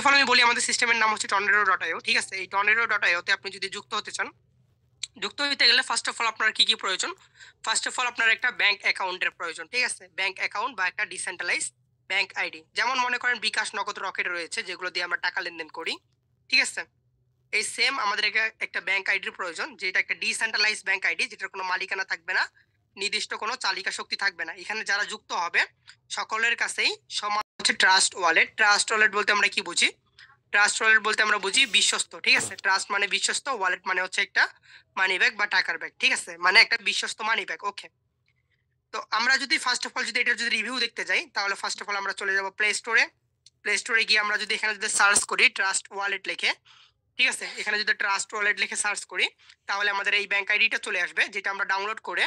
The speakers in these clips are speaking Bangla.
অফ অল আমি বলি আমাদের সিস্টেমের নাম হচ্ছে tornado.io, ঠিক আছে? এই tornado.io তে আপনি যদি যুক্ত হতে চান, যুক্ত হতে গেলে ফার্স্ট অফ অল আপনার কি কি প্রয়োজন? ফার্স্ট অফ অল আপনার একটা ব্যাংক অ্যাকাউন্টের প্রয়োজন, ঠিক আছে? ব্যাংক অ্যাকাউন্ট বা একটা ডিসেন্ট্রালাইজ ব্যাংক আইডি, যেমন মনে করেন বিকাশ, নগদ, রকেট রয়েছে, যেগুলো দিয়ে আমরা টাকা লেনদেন করি, ঠিক আছে? এই সেম আমাদের একটা ব্যাংক আইডির প্রয়োজন, যেটা একটা ডিসেন্ট্রালাইজ ব্যাংক আইডি, যেটার কোনো মালিকানা থাকবে না, নির্দিষ্ট কোনো চালিকা শক্তি থাকবে না। এখানে যারা যুক্ত হবে সকলের কাছেই সমান হচ্ছে ট্রাস্ট ওয়ালেট। ট্রাস্ট ওয়ালেট বলতে আমরা কি বুঝি? ট্রাস্ট ওয়ালেট বলতে আমরা বুঝি বিশ্বস্ত, ঠিক আছে? ট্রাস্ট মানে বিশ্বস্ত, ওয়ালেট মানে হচ্ছে একটা মানি ব্যাগ বা টাকার ব্যাগ, ঠিক আছে? মানে একটা বিশ্বস্ত মানি ব্যাগ। ওকে, তো আমরা যদি ফার্স্ট অফ অল যদি এটা যদি রিভিউ দেখতে যাই, তাহলে ফার্স্ট অফ অল আমরা চলে যাব প্লে স্টোরে। প্লে স্টোরে গিয়ে আমরা যদি এখানে যদি সার্চ করি ট্রাস্ট ওয়ালেট লিখে, ঠিক আছে? এখানে যদি ট্রাস্ট ওয়ালেট লিখে সার্চ করি, তাহলে আমাদের এই ব্যাংক আইডিটা চলে আসবে, যেটা আমরা ডাউনলোড করে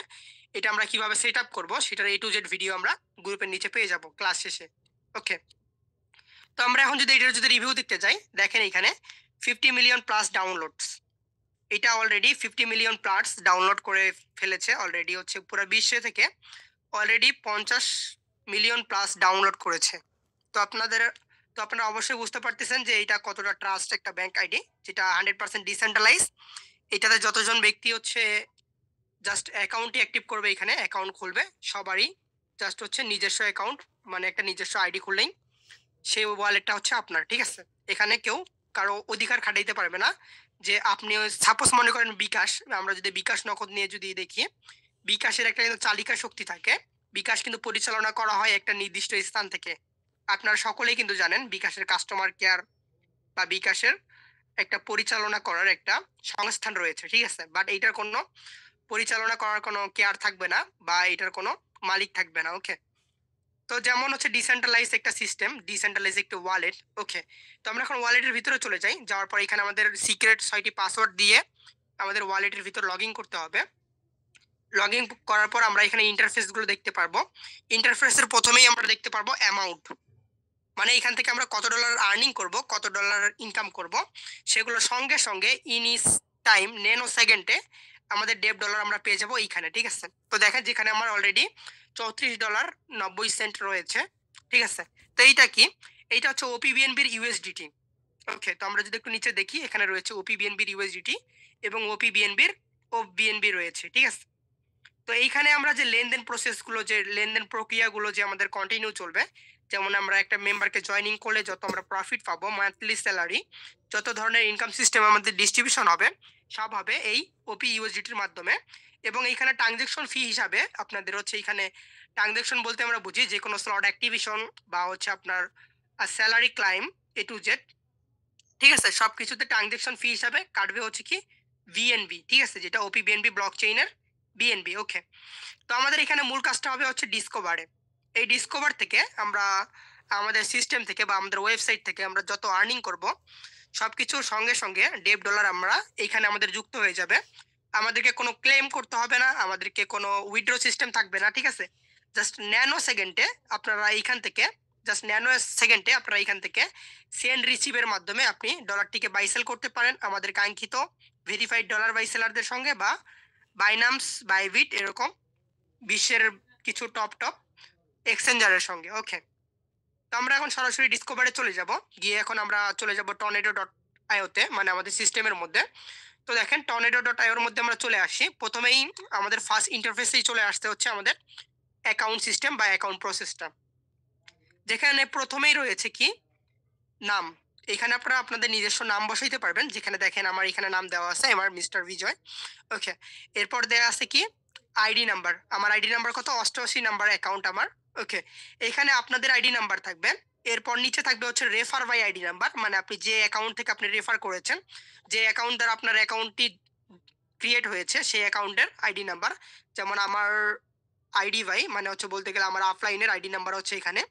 এটা আমরা কিভাবে সেট আপ করবো সেটার A to Z ভিডিও আমরা গ্রুপের নিচে পেয়ে যাব ক্লাস শেষে। ওকে, তো আমরা এখন যদি এটার যদি রিভিউ দেখতে যাই, দেখেন এখানে 50 মিলিয়ন প্লাস ডাউনলোডস। এটা অলরেডি 50 মিলিয়ন প্লাস ডাউনলোড করে ফেলেছে অলরেডি, হচ্ছে পুরো বিশ্বে থেকে অলরেডি 50 মিলিয়ন প্লাস ডাউনলোড করেছে। তো আপনারা অবশ্যই বুঝতে পারতেছেন যে এটা কতটা ট্রাস্ট একটা ব্যাংক আইডি, যেটা 100% ডিসেন্ট্রালাইজ। এটাতে যতজন ব্যক্তি হচ্ছে জাস্ট অ্যাকাউন্টই অ্যাক্টিভ করবে, এখানে অ্যাকাউন্ট খুলবে, সবারই জাস্ট হচ্ছে নিজস্ব অ্যাকাউন্ট, মানে একটা নিজস্ব আইডি খুললেই সেই ওয়ালেটটা হচ্ছে আপনার, ঠিক আছে? এখানে কেউ কারো অধিকার খাটাইতে পারবে না। যে আপনি সাপোজ মনে করেন বিকাশ, আমরা যদি বিকাশ নগদ নিয়ে যদি দেখি, বিকাশের একটা কিন্তু চালিকা শক্তি থাকে। বিকাশ কিন্তু পরিচালনা করা হয় একটা নির্দিষ্ট স্থান থেকে। আপনারা সকলেই কিন্তু জানেন বিকাশের কাস্টমার কেয়ার বা বিকাশের একটা পরিচালনা করার একটা সংস্থান রয়েছে, ঠিক আছে? বাট এইটার কোনো পরিচালনা করার কোনো কেয়ার থাকবে না বা এটার কোনো মালিক থাকবে না। ওকে, তো যেমন হচ্ছে ডিসেন্ট্রালাইজ একটা সিস্টেম, ডিসেন্ট্রালাইজ একটা ওয়ালেট। ওকে, তো আমরা এখন ওয়ালেটের ভিতরে চলে যাই। যাওয়ার পর এখানে আমাদের সিক্রেট 6টি পাসওয়ার্ড দিয়ে আমাদের ওয়ালেটের ভিতর লগ ইন করতে হবে। লগ ইন করার পর আমরা এখানে ইন্টারফেস গুলো দেখতে পারবো। ইন্টারফেসের প্রথমেই আমরা দেখতে পারবো অ্যামাউন্ট, মানে এখান থেকে আমরা কত ডলার আর্নিং করব, কত ডলার ইনকাম করব, সেগুলো সঙ্গে সঙ্গে ইনিস টাইম, ন্যানো সেকেন্ডে আমাদের $1.5 আমরা পেয়ে যাবো এইখানে, ঠিক আছে? তো দেখেন যেখানে আমার অলরেডি $34.90 রয়েছে, ঠিক আছে? তো এইটা কি? এইটা হচ্ছে ওপিবিএনবির ইউএসডিটি। ওকে, তো আমরা যদি একটু নিচে দেখি, এখানে রয়েছে ওপিবিএনবির ইউএসডিটি এবং ওপিবিএনবির ও বিএনবি রয়েছে, ঠিক আছে? তো এইখানে আমরা যে লেনদেন প্রসেসগুলো, যে লেনদেন প্রক্রিয়াগুলো যে আমাদের কন্টিনিউ চলবে, যেমন আমরা একটা মেম্বারকে জয়েনিং করলে যত আমরা প্রফিট পাবো, মান্থলি স্যালারি, যত ধরনের ইনকাম সিস্টেম আমাদের ডিস্ট্রিবিউশন হবে, সব হবে এই ওপি ইউএসডিটির মাধ্যমে। এবং এইখানে ট্রানজেকশন ফি হিসাবে আপনাদের হচ্ছে, এখানে ট্রানজেকশন বলতে আমরা বুঝি যে কোনো স্লট অ্যাক্টিভেশন বা হচ্ছে আপনার salary claim A to Z, ঠিক আছে? সব কিছুতে ট্রানজেকশন ফি হিসাবে কাটবে হচ্ছে কি বিএনবি, ঠিক আছে? যেটা ওপি বিএনবি ব্লক চেইনের বিএনবি। ওকে, তো আমাদের এখানে মূল কাজটা হবে হচ্ছে ডিসকভারে। এই ডিসকভার থেকে আমরা আমাদের সিস্টেম থেকে বা আমাদের ওয়েবসাইট থেকে আমরা যত আর্নিং করব, সবকিছুর সঙ্গে সঙ্গে $1.5 আমরা এখানে আমাদের যুক্ত হয়ে যাবে। আমাদেরকে কোনো ক্লেম করতে হবে না, আমাদেরকে কোনো উইথড্র সিস্টেম থাকবে না, ঠিক আছে? জাস্ট ন্যানো সেকেন্ডে আপনারা এইখান থেকে, জাস্ট ন্যানো সেকেন্ডে আপনারা এইখান থেকে সেন্ড রিসিভের মাধ্যমে আপনি ডলারটিকে বাই সেল করতে পারেন আমাদের কাঙ্ক্ষিত ভেরিফাইড ডলার বাই সেলারদের সঙ্গে, বা বাইনান্স, বাইবিট, এরকম বিশ্বের কিছু টপ টপ এক্সচেঞ্জারের সঙ্গে। ওকে, তো আমরা এখন সরাসরি ডিসকভারে চলে যাব। গিয়ে এখন আমরা চলে যাব tornado.io-তে, মানে আমাদের সিস্টেমের মধ্যে। তো দেখেন tornado.io-র মধ্যে আমরা চলে আসি। প্রথমেই আমাদের ফার্স্ট ইন্টারফেসেই চলে আসতে হচ্ছে আমাদের অ্যাকাউন্ট সিস্টেম বা অ্যাকাউন্ট প্রসেসটা, যেখানে প্রথমেই রয়েছে কি নাম। এখানে আপনারা আপনাদের নিজস্ব নাম বসাইতে পারবেন, যেখানে দেখেন আমার এখানে নাম দেওয়া আছে, আমার মিস্টার বিজয়। ওকে, এরপর দেওয়া আছে কি আইডি নাম্বার। আমার আইডি নাম্বার কত? 88 নাম্বার অ্যাকাউন্ট আমার। ওকে, এখানে আপনাদের আইডি নাম্বার থাকবে। এরপর নিচে থাকবে হচ্ছে রেফার বাই আইডি নাম্বার, মানে আপনি যে অ্যাকাউন্ট থেকে আপনি রেফার করেছেন, যে অ্যাকাউন্ট দ্বারা আপনার অ্যাকাউন্টটি ক্রিয়েট হয়েছে, সেই অ্যাকাউন্টের আইডি নাম্বার। যেমন আমার আইডি ভাই, মানে হচ্ছে বলতে গেলে আমার অফলাইনের আইডি নাম্বার হচ্ছে এখানে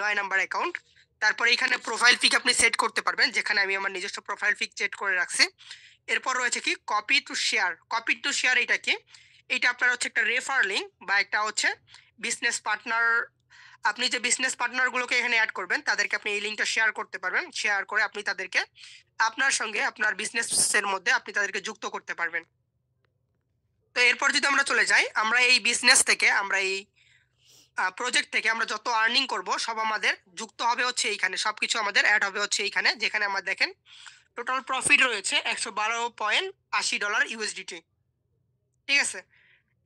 9 নাম্বার অ্যাকাউন্ট। তারপরে এখানে প্রোফাইল পিক আপনি সেট করতে পারবেন, যেখানে আমি আমার নিজস্ব প্রোফাইল পিক সেট করে রাখছি। এরপর রয়েছে কি copy to share. Copy to share এটা কি? এটা আপনার হচ্ছে একটা রেফার লিঙ্ক বা একটা হচ্ছে বিজনেস পার্টনার। আপনি যে বিজনেস পার্টনারগুলোকে এখানে অ্যাড করবেন, তাদেরকে আপনি এই লিঙ্কটা শেয়ার করতে পারবেন। শেয়ার করে আপনি তাদেরকে আপনার সঙ্গে আপনার বিজনেসের মধ্যে আপনি তাদেরকে যুক্ত করতে পারবেন। তো এরপর যদি আমরা চলে যাই, আমরা এই বিজনেস থেকে আমরা এই প্রজেক্ট থেকে আমরা যত আর্নিং করব সব আমাদের যুক্ত হবে হচ্ছে এইখানে, সবকিছু আমাদের অ্যাড হবে হচ্ছে এইখানে, যেখানে আমরা দেখেন টোটাল প্রফিট রয়েছে $112.80 ঠিক আছে।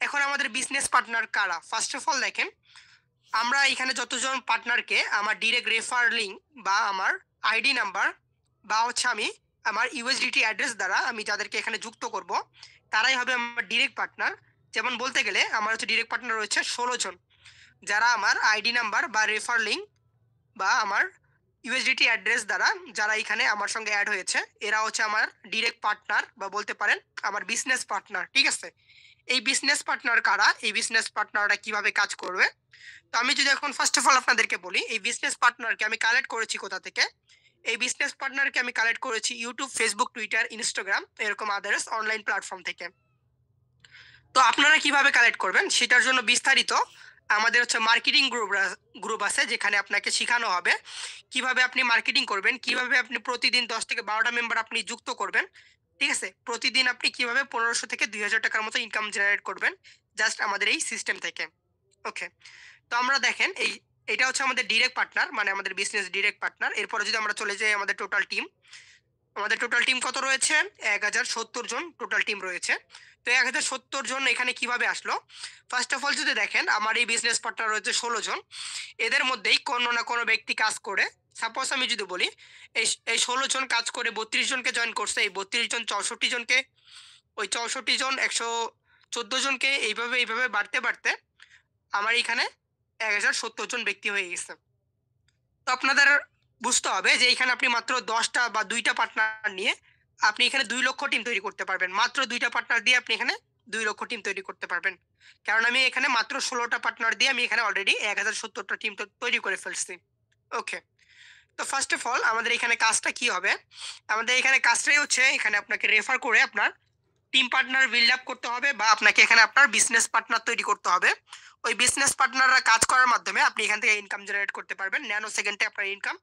এখন আমাদের বিজনেস পার্টনার কারা? ফার্স্ট অফ অল দেখেন, আমরা এখানে যতজন পার্টনারকে আমার ডিরেক্ট রেফার লিঙ্ক বা আমার আইডি নাম্বার বা হচ্ছে আমি আমার ইউএসডিটি অ্যাড্রেস দ্বারা আমি যাদেরকে এখানে যুক্ত করব, তারাই হবে আমার ডিরেক্ট পার্টনার। যেমন বলতে গেলে আমার হচ্ছে ডিরেক্ট পার্টনার রয়েছে 16 জন, যারা আমার আইডি নাম্বার বা রেফার লিঙ্ক বা আমার ইউএসডিটি অ্যাড্রেস দ্বারা যারা এখানে আমার সঙ্গে অ্যাড হয়েছে, এরা হচ্ছে আমার ডিরেক্ট পার্টনার বা বলতে পারেন আমার বিজনেস পার্টনার, ঠিক আছে। এই বিজনেস পার্টনার কারা? এই বিজনেস পার্টনাররা কিভাবে কাজ করবে? তো আমি যদি এখন ফার্স্ট অফ অল আপনাদেরকে বলি, এই বিজনেস পার্টনারকে আমি কালেক্ট করেছি কোথা থেকে? এই বিজনেস পার্টনারকে আমি কালেক্ট করেছি ইউটিউব, ফেসবুক, টুইটার, ইনস্টাগ্রাম এরকম আদার্স অনলাইন প্ল্যাটফর্ম থেকে। তো আপনারা কিভাবে কালেক্ট করবেন সেটার জন্য বিস্তারিত আমাদের হচ্ছে মার্কেটিং গ্রুপ আছে, যেখানে আপনাকে শেখানো হবে কিভাবে আপনি মার্কেটিং করবেন, কিভাবে আপনি প্রতিদিন 10 থেকে 12টা মেম্বার আপনি যুক্ত করবেন, ঠিক আছে। প্রতিদিন আপনি কিভাবে 1500 থেকে 2000 টাকার মতো ইনকাম জেনারেট করবেন জাস্ট আমাদের এই সিস্টেম থেকে। ওকে, তো আমরা দেখেন এটা হচ্ছে আমাদের ডিরেক্ট পার্টনার, মানে আমাদের বিজনেস ডিরেক্ট পার্টনার। এরপরে যদি আমরা চলে যাই আমাদের টোটাল টিম, আমাদের টোটাল টিম কত রয়েছে? 1070 জন টোটাল টিম রয়েছে। তো 1070 জন এখানে কিভাবে আসলো? ফার্স্ট অফ অল যদি দেখেন, আমার এই বিজনেস পার্টনার রয়েছে 16 জন। এদের মধ্যেই কোনো না কোনো ব্যক্তি কাজ করে, সাপোজ আমি যদি বলি এই 16 জন কাজ করে 32 জনকে জয়েন করছে, এই 32 জন 64 জনকে, ওই 64 জন 114 জনকে, এইভাবে এইভাবে বাড়তে বাড়তে আমার এখানে 1070 জন ব্যক্তি হয়ে গেছে। তো আপনাদের বুঝতে হবে যে এখানে আপনি মাত্র 10টা বা 2টা পার্টনার নিয়ে আপনি এখানে 2 লক্ষ টিম তৈরি করতে পারবেন। মাত্র 2টা পার্টনার দিয়ে আপনি এখানে 2 লক্ষ টিম তৈরি করতে পারবেন। কারণ আমি এখানে মাত্র 16টা পার্টনার দিয়ে আমি এখানে অলরেডি 1070টা টিম তৈরি করে ফেলছি। ওকে, তো ফার্স্ট অফ অল আমাদের এখানে কাজটা কি হবে? আমাদের এখানে কাজটাই হচ্ছে এখানে আপনাকে রেফার করে আপনার টিম পার্টনার বিল্ড আপ করতে হবে, বা আপনাকে এখানে আপনার বিজনেস পার্টনার তৈরি করতে হবে। ওই বিজনেস পার্টনাররা কাজ করার মাধ্যমে আপনি এখান থেকে ইনকাম জেনারেট করতে পারবেন। ন্যানো সেকেন্ডে আপনার ইনকাম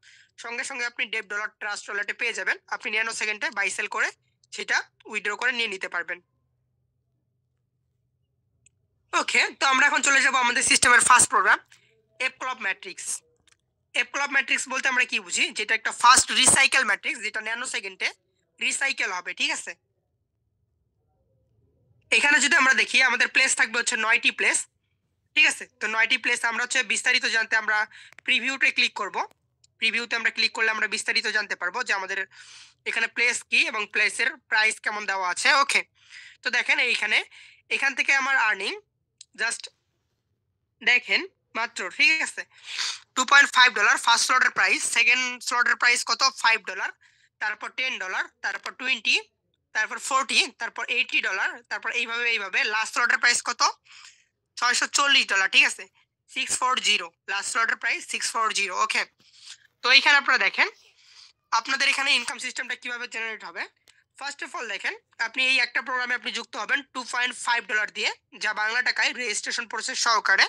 সঙ্গে সঙ্গে আপনি $1.5 ট্রাস্ট ওয়ালেটে পেয়ে যাবেন। আপনি ন্যানো সেকেন্ডে বাই সেল করে সেটা উইথড্র করে নিয়ে নিতে পারবেন। ওকে, তো আমরা এখন চলে যাব আমাদের সিস্টেমের first program, F club matrix. F club matrix বলতে আমরা কি বুঝি? যেটা একটা ফার্স্ট রিসাইকেল ম্যাট্রিক্স, যেটা ন্যানো সেকেন্ডে রিসাইকেল হবে, ঠিক আছে। এখানে যদি আমরা দেখি আমাদের প্লেস থাকবে হচ্ছে 9টি প্লেস, ঠিক আছে। তো 9টি প্লেস আমরা হচ্ছে বিস্তারিত জানতে আমরা প্রিভিউতে ক্লিক করব। প্রিভিউতে আমরা ক্লিক করলে আমরা বিস্তারিত জানতে পারবো যে আমাদের এখানে প্লেস কি এবং প্লেসের প্রাইস কেমন দেওয়া আছে। ওকে, তো দেখেন এখান থেকে আমার আর্নিং জাস্ট দেখেন মাত্র, ঠিক আছে, $2.5 ফার্স্ট স্লটের প্রাইস, সেকেন্ড স্লটের প্রাইস কত? $5, তারপর $10, তারপর 20, তারপর 40, তারপর $80, তারপর এইভাবে লাস্ট স্লটের প্রাইস কত? $640, ঠিক আছে, 640 লাস্ট স্লটের প্রাইস 640। ওকে, তো এইখানে আপনারা দেখেন আপনাদের এখানে ইনকাম সিস্টেমটা কিভাবে জেনারেট হবে। ফার্স্ট অফ অল দেখেন, আপনি এই একটা প্রোগ্রামে আপনি যুক্ত হবেন $2.5 দিয়ে, যা বাংলা টাকায় রেজিস্ট্রেশন প্রসেস সহকারে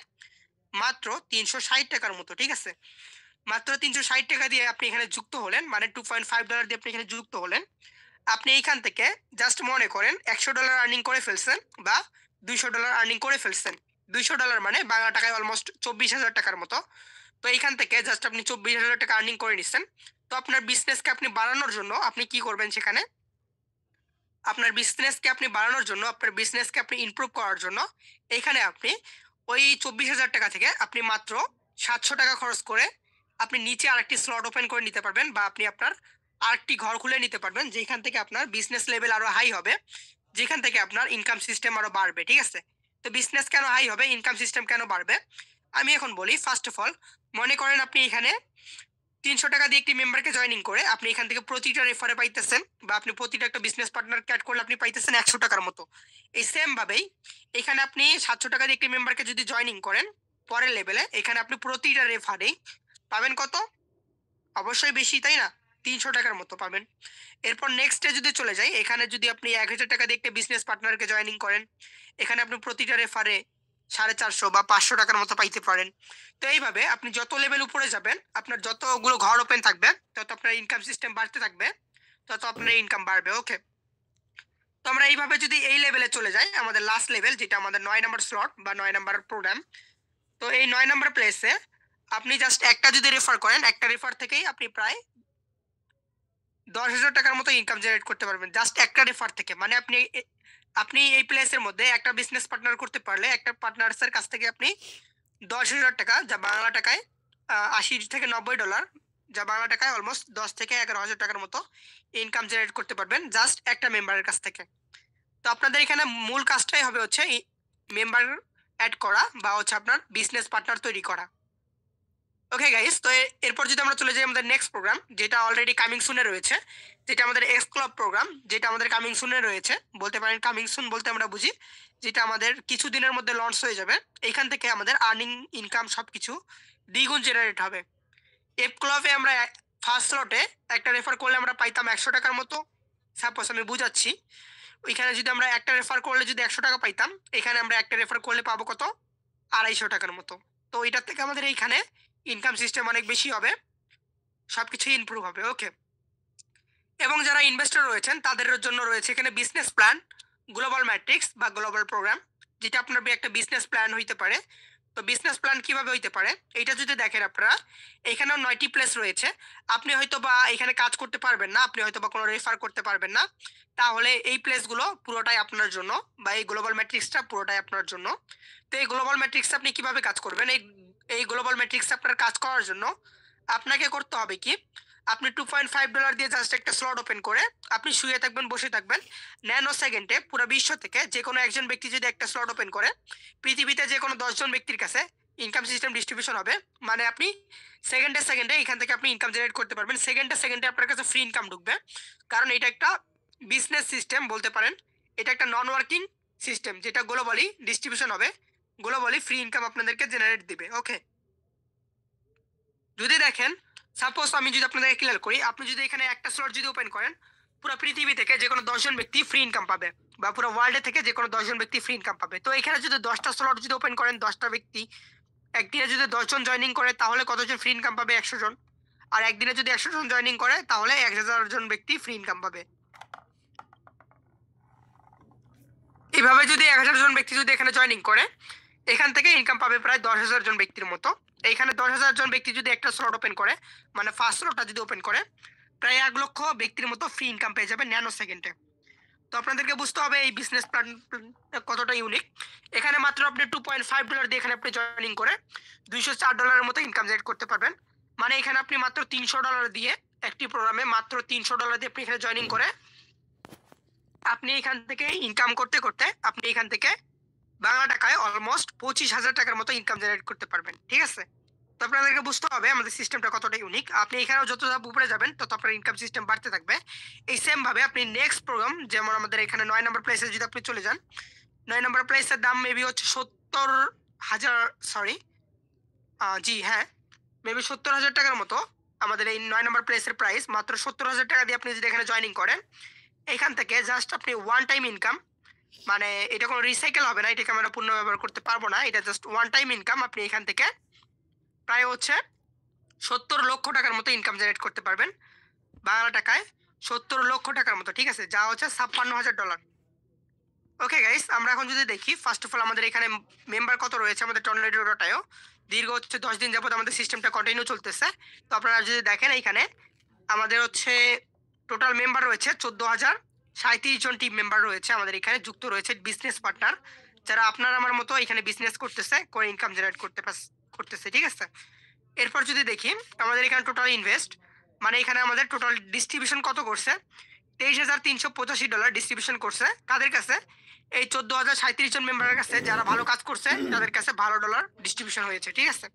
মাত্র 360 টাকার মতো, ঠিক আছে। মাত্র 360 টাকা দিয়ে আপনি এখানে যুক্ত হলেন, মানে $2.5 দিয়ে আপনি এখানে যুক্ত হলেন। আপনি এইখান থেকে জাস্ট মনে করেন $100 আর্নিং করে ফেলছেন বা $200 আর্নিং করে ফেলছেন। $200 মানে বাংলা টাকায় অলমোস্ট 24,000 টাকার মতো। তো এইখান থেকে জাস্ট আপনি 24,000 টাকা আর্নিং করে নিচ্ছেন। তো আপনার বিজনেসকে আপনি বাড়ানোর জন্য আপনি কি করবেন? সেখানে আপনার বিজনেসকে আপনি বাড়ানোর জন্য, আপনার বিজনেসকে আপনি ইমপ্রুভ করার জন্য এখানে আপনি ওই 24,000 টাকা থেকে আপনি মাত্র 700 টাকা খরচ করে আপনি নিচে আরেকটি স্লট ওপেন করে নিতে পারবেন, বা আপনি আপনার আরেকটি ঘর খুলে নিতে পারবেন, যেখান থেকে আপনার বিজনেস লেভেল আরো হাই হবে, যেখান থেকে আপনার ইনকাম সিস্টেম আরো বাড়বে, ঠিক আছে। তো বিজনেস কেন হাই হবে, ইনকাম সিস্টেম কেন বাড়বে, আমি এখন বলি। ফার্স্ট অফ অল মনে করেন আপনি এখানে 300 টাকা দিয়ে একটি মেম্বারকে জয়েনিং করে আপনি এখান থেকে প্রতিটা রেফারে পাইতেছেন, বা আপনি প্রতিটা একটা বিজনেস পার্টনার অ্যাড করলে আপনি পাইতেছেন 100 টাকার মতো। এই সেম ভাবেই এখানে আপনি 700 টাকা দিয়ে একটি মেম্বারকে যদি জয়েনিং করেন পরের লেভেলে, এখানে আপনি প্রতিটা রেফারেই পাবেন কত? অবশ্যই বেশি, তাই না? 300 টাকার মতো পাবেন। এরপর নেক্সটে যদি চলে যাই, এখানে যদি আপনি 1000 টাকা দিয়ে একটা বিজনেস পার্টনারকে জয়েনিং করেন, এখানে আপনি প্রতিটা রেফারে 450 বা 500 টাকার মতো পাইতে পারেন। তো এইভাবে আপনি যত লেভেল উপরে যাবেন, আপনার যতগুলো ঘর ওপেন থাকবে, তত আপনার ইনকাম সিস্টেম বাড়তে থাকবে, তত আপনার ইনকাম বাড়বে। ওকে, তো আমরা এইভাবে যদি এই লেভেলে চলে যাই, আমাদের লাস্ট লেভেল যেটা আমাদের 9 নাম্বার স্লট বা 9 নাম্বার প্রোগ্রাম, তো এই 9 নাম্বার প্লেসে আপনি জাস্ট একটা যদি রেফার করেন, একটা রেফার থেকেই আপনি প্রায় 10,000 টাকার মতো ইনকাম জেনারেট করতে পারবেন। জাস্ট একটা রেফার থেকে। মানে আপনি এই প্লেসের মধ্যে একটা বিজনেস পার্টনার করতে পারলে, একটা পার্টনার্সের কাছ থেকে আপনি 10,000 টাকা, যা বাংলা টাকায় ৮০ থেকে $90, যা বাংলা টাকায় অলমোস্ট 10 থেকে 11,000 টাকার মতো ইনকাম জেনারেট করতে পারবেন জাস্ট একটা মেম্বারের কাছ থেকে। তো আপনাদের এখানে মূল কাজটাই হবে হচ্ছে এই মেম্বার এড করা বা হচ্ছে আপনার বিজনেস পার্টনার তৈরি করা। ওকে গাইস, তো এরপর যদি আমরা চলে যাই আমাদের নেক্সট প্রোগ্রাম, যেটা অলরেডি কামিং সুনে রয়েছে, যেটা আমাদের এক্স ক্লাব প্রোগ্রাম, যেটা আমাদের কামিং সুনে রয়েছে। বলতে পারেন কামিং সুন বলতে আমরা বুঝি যেটা আমাদের কিছু দিনের মধ্যে লঞ্চ হয়ে যাবে। এখান থেকে আমাদের আর্নিং, ইনকাম সবকিছু দ্বিগুণ জেনারেট হবে। এফ ক্লাবে আমরা ফার্স্ট স্লটে একটা রেফার করলে আমরা পাইতাম 100 টাকার মতো। সাপোজ আমি বুঝাচ্ছি, ওইখানে যদি আমরা একটা রেফার করলে যদি 100 টাকা পাইতাম, এখানে আমরা একটা রেফার করলে পাবো কত? 250 টাকার মতো। তো এটার থেকে আমাদের এইখানে ইনকাম সিস্টেম অনেক বেশি হবে, সবকিছু ইমপ্রুভ হবে। ওকে, এবং যারা ইনভেস্টর রয়েছেন তাদের জন্য রয়েছে এখানে বিজনেস প্ল্যান, গ্লোবাল ম্যাট্রিক্স বা গ্লোবাল প্রোগ্রাম, যেটা আপনার একটা বিজনেস প্ল্যান হইতে পারে। তো বিজনেস প্ল্যান কিভাবে হইতে পারে এইটা যদি দেখেন আপনারা, এখানেও 9টি প্লেস রয়েছে। আপনি হয়তো বা এখানে কাজ করতে পারবেন না, আপনি হয়তো বা কোনো রেফার করতে পারবেন না, তাহলে এই প্লেসগুলো পুরোটাই আপনার জন্য, বা এই গ্লোবাল ম্যাট্রিক্সটা পুরোটাই আপনার জন্য। তো এই গ্লোবাল ম্যাট্রিক্স আপনি কিভাবে কাজ করবেন? এই গ্লোবাল ম্যাট্রিক্স আপনার কাজ করার জন্য আপনাকে করতে হবে কি, আপনি $2.5 দিয়ে জাস্ট একটা স্লট ওপেন করে আপনি শুয়ে থাকবেন, বসে থাকবেন। ন্যানো সেকেন্ডে পুরো বিশ্ব থেকে যে কোনো একজন ব্যক্তি যদি একটা স্লট ওপেন করে, পৃথিবীতে যে কোনো 10 জন ব্যক্তির কাছে ইনকাম সিস্টেম ডিস্ট্রিবিউশন হবে। মানে আপনি সেকেন্ডে সেকেন্ডে এখান থেকে আপনি ইনকাম জেনারেট করতে পারবেন। সেকেন্ডে সেকেন্ডে আপনার কাছে ফ্রি ইনকাম ঢুকবে, কারণ এটা একটা বিজনেস সিস্টেম বলতে পারেন। এটা একটা নন ওয়ার্কিং সিস্টেম, যেটা গ্লোবালি ডিস্ট্রিবিউশন হবে, গ্লোবালি ফ্রি ইনকাম আপনাদেরকে জেনারেট দিবে। ওকে, যদি দেখেন, সাপোজ আমি যদি আপনাদের ক্লিয়ার করি, আপনি যদি এখানে একটা স্লট যদি ওপেন করেন, পুরো পৃথিবী থেকে যে কোনো 10 জন ব্যক্তি ফ্রি ইনকাম পাবে, বা পুরো ওয়ার্ল্ডে থেকে যে কোনো 10 জন ব্যক্তি ফ্রি ইনকাম পাবে। তো এখানে যদি 10টা স্লট যদি ওপেন করেন, 10টা ব্যক্তি একদিনে যদি 10 জন জয়েনিং করে, তাহলে কতজন ফ্রি ইনকাম পাবে? 100 জন। আর একদিনে যদি 100 জন জয়েনিং করে, তাহলে 1000 জন ব্যক্তি ফ্রি ইনকাম পাবে। এইভাবে যদি 1000 জন ব্যক্তি যদি এখানে জয়েনিং করে, এখান থেকে ইনকাম পাবে প্রায় 10,000 জন ব্যক্তির মতো। এইখানে 10,000 জন ব্যক্তি যদি একটা স্লট ওপেন করে, মানে ফার্স্ট স্লটটা যদি ওপেন করে, প্রায় 1 লক্ষ ব্যক্তির মতো ফ্রি ইনকাম পেয়ে যাবে ন্যানো সেকেন্ডে। তো আপনাদেরকে বুঝতে হবে এই বিজনেস প্ল্যান কতটা ইউনিক। এখানে মাত্র আপনি $2.5 দিয়ে এখানে আপনি জয়েনিং করে $204 মতো ইনকাম জেনারেট করতে পারবেন। মানে এখানে আপনি মাত্র $300 দিয়ে একটি প্রোগ্রামে মাত্র $300 দিয়ে আপনি এখানে জয়েনিং করে আপনি এখান থেকে ইনকাম করতে করতে আপনি এখান থেকে বাংলা টাকায় অলমোস্ট 25,000 টাকার মতো ইনকাম জেনারেট করতে পারবেন। ঠিক আছে, তো আপনাদেরকে বুঝতে হবে আমাদের সিস্টেমটা কতটা ইউনিক। আপনি এখানেও যত ধাপ উপরে যাবেন তত আপনার ইনকাম সিস্টেম বাড়তে থাকবে। এই সেম ভাবে আপনি নেক্সট প্রোগ্রাম, যেমন আমাদের এখানে 9 নম্বর প্লেসে যদি আপনি চলে যান, 9 নম্বর প্লেসের দাম মেবি হচ্ছে 70,000, সরি, জি হ্যাঁ, মেবি 70,000 টাকার মতো আমাদের এই 9 নম্বর প্লেসের প্রাইস। মাত্র 70,000 টাকা দিয়ে আপনি যদি এখানে জয়েনিং করেন, এখান থেকে জাস্ট আপনি ওয়ান টাইম ইনকাম, মানে এটা কোনো রিসাইকেল হবে না, এটাকে আমরা পুনঃ ব্যবহার করতে পারবো না, এটা জাস্ট ওয়ান টাইম ইনকাম। আপনি এখান থেকে প্রায় হচ্ছে 70 লক্ষ টাকার মতো ইনকাম জেনারেট করতে পারবেন বাংলা টাকায়, 70 লক্ষ টাকার মতো। ঠিক আছে, যা হচ্ছে $56,000। ওকে গাইস, আমরা এখন যদি দেখি, ফার্স্ট অফ অল আমাদের এখানে মেম্বার কত রয়েছে আমাদের টর্নেডো ডটায়ও। দীর্ঘ হচ্ছে 10 দিন যাবত আমাদের সিস্টেমটা কন্টিনিউ চলতেছে। তো আপনারা যদি দেখেন, এইখানে আমাদের হচ্ছে টোটাল মেম্বার রয়েছে 14,037 জন টিম মেম্বার রয়েছে আমাদের এখানে যুক্ত রয়েছে, বিজনেস পার্টনার, যারা আপনার আমার মতো এখানে বিজনেস করতেছে, করে ইনকাম জেনারেট করতেছে। ঠিক আছে, এরপর যদি দেখি আমাদের এখানে টোটাল ইনভেস্ট, মানে এখানে আমাদের টোটাল ডিস্ট্রিবিউশন কত করছে, $23,385 ডিস্ট্রিবিউশন করছে। কাদের কাছে? এই 14,037 জন মেম্বারের কাছে, যারা ভালো কাজ করছে তাদের কাছে ভালো ডলার ডিস্ট্রিবিউশন হয়েছে। ঠিক আছে,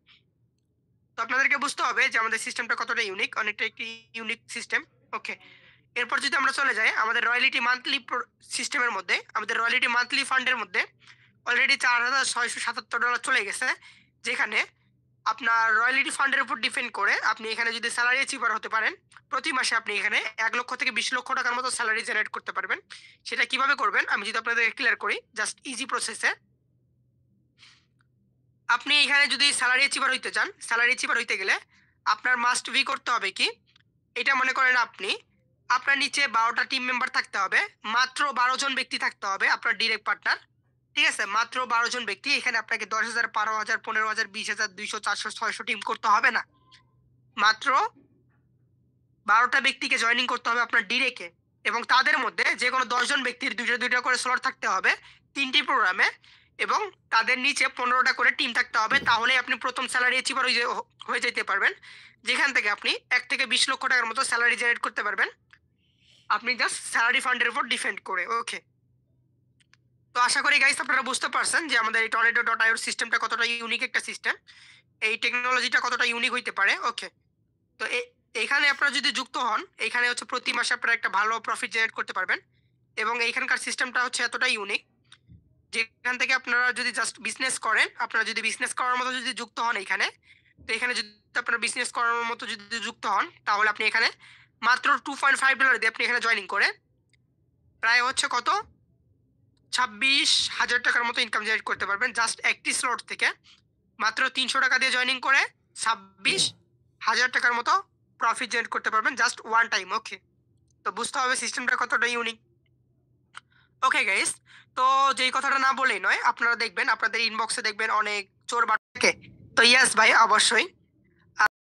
তো আপনাদেরকে বুঝতে হবে যে আমাদের সিস্টেমটা কতটা ইউনিক, অনেকটা একটি ইউনিক সিস্টেম। ওকে, এরপর যদি আমরা চলে যাই আমাদের রয়্যালিটি মান্থলি সিস্টেমের মধ্যে, আমাদের রয়্যালিটি মান্থলি ফান্ডের মধ্যে অলরেডি $4,677 চলে গেছে, যেখানে আপনার রয়্যালিটি ফান্ডের উপর ডিপেন্ড করে আপনি এখানে যদি স্যালারি অ্যাচিভার হতে পারেন, প্রতি মাসে আপনি এখানে 1 লক্ষ থেকে 20 লক্ষ টাকার মতো স্যালারি জেনারেট করতে পারবেন। সেটা কিভাবে করবেন আমি যদি আপনাদের ক্লিয়ার করি, জাস্ট ইজি প্রসেসে। আপনি এখানে যদি স্যালারি অ্যাচিভার হইতে চান, স্যালারি অ্যাচিভার হইতে গেলে আপনার মাস্ট বি করতে হবে কি, এটা মনে করেন আপনি, আপনার নিচে 12টা টিম মেম্বার থাকতে হবে, মাত্র 12 জন ব্যক্তি থাকতে হবে আপনার ডিরেক্ট পার্টনার। ঠিক আছে? মাত্র 12 জন ব্যক্তি। এখানে আপনাকে 10,000, 12,000, 15,000, 20,000, 200, 400, 600 টিম করতে হবে না। মাত্র 12 টা ব্যক্তিকে জয়েনিং করতে হবে আপনার ডিরেক্টে এবং তাদের মধ্যে যেকোনো 10 জন ব্যক্তির 2টা করে স্লট থাকতে হবে ৩ টি প্রোগ্রামে এবং তাদের নিচে 15 টা করে টিম থাকতে হবে। তাহলেই আপনি ১ম সেলারি অ্যাচিভার হয়ে যেতে পারবেন। যেখান থেকে আপনি ১ থেকে ২০ লক্ষ টাকার মতো সেলারি জেনারেট করতে পারবেন। আপনি জাস্ট সেলারি ফান্ডের উপর ডিপেন্ড করে। ওকে। তো আশা করি গাইস আপনারা বুঝতে পারছেন যে আমাদের এই Tornado.io সিস্টেমটা কতটা ইউনিক একটা সিস্টেম। এই টেকনোলজিটা কতটা ইউনিক হইতে পারে। ওকে। তো এখানে আপনারা যদি যুক্ত হন, এখানে হচ্ছে প্রতি মাসে আপনারা একটা ভালো প্রফিট জেনারেট করতে পারবেন এবং এইখানকার সিস্টেমটা হচ্ছে এতটাই ইউনিক, যেখান থেকে আপনারা যদি জাস্ট বিজনেস করেন, আপনারা যদি বিজনেস করার মতো যদি যুক্ত হন এইখানে, তো এখানে যদি আপনারা বিজনেস করার মতো যদি যুক্ত হন, তাহলে আপনি এখানে মাত্র $2.5 দিয়ে আপনি এখানে জয়েনিং করে প্রায় হচ্ছে কত? 26,000 টাকার মতো ইনকাম জেনারেট করতে পারবেন জাস্ট একটি স্লট থেকে। মাত্র ৩০০ টাকা দিয়ে জয়েনিং করে 26,000 টাকার মতো প্রফিট জেনারেট করতে পারবেন জাস্ট ওয়ান টাইম। ওকে। তো বুঝতে হবে সিস্টেমটা কতটা ইউনিক। ওকে গাইস, তো যেই কথাটা না বলেই নয়, আপনারা দেখবেন আপনাদের ইনবক্সে দেখবেন অনেক চোর বাটকে। তো ইয়েস ভাই, অবশ্যই